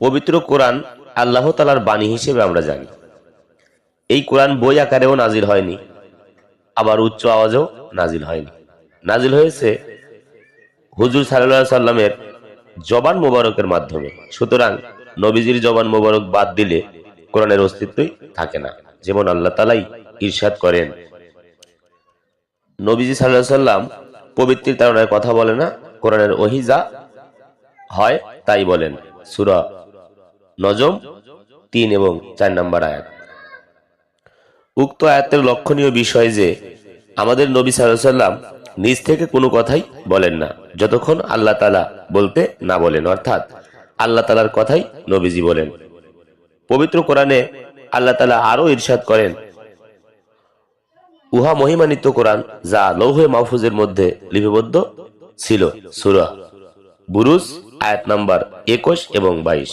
পবিত্র কোরআন আল্লাহ তাআলার বাণী হিসেবে আমরা জানি। এই কোরআন বই আকারেও নাজিল হয়নি, আবার উচ্চ আওয়াজেও নাজিল হয়নি। নাজিল হয়েছে হুজুর সাল্লাল্লাহু আলাইহি সাল্লামের জবান মোবারকের মাধ্যমে। সুতরাং নবীজির জবান মোবারক বাদ দিলে কোরআনের অস্তিত্বই থাকে না। যেমন আল্লাহ তাআলাই ইরশাদ করেন, নবীজি সাল্লাল্লাহু আলাইহি সাল্লাম পবিত্রের তাড়নায় কথা বলে না, কোরআনের ওহী যা হয় তাই বলেন। সূরা নজম ৩ এবং ৪ নম্বর আয়াত। উক্ত আয়াতের লক্ষণীয় বিষয় যে আমাদের নবী সাল্লাল্লাহু আলাইহি সাল্লাম নিজ থেকে কোনো কথাই বলেন না যতক্ষণ আল্লাহ তাআলা বলতে না বলেন, অর্থাৎ আল্লাহ তাআলার কথাই নবীজি বলেন। পবিত্র কোরআনে আল্লাহ তাআলা আরো ইরশাদ করেন, উহা মহিমান্বিত কোরআন যা লৌহে মাহফুজের মধ্যে লিপিবদ্ধ ছিল। সূরা বুরুজ আয়াত নাম্বার ২১ এবং ২২।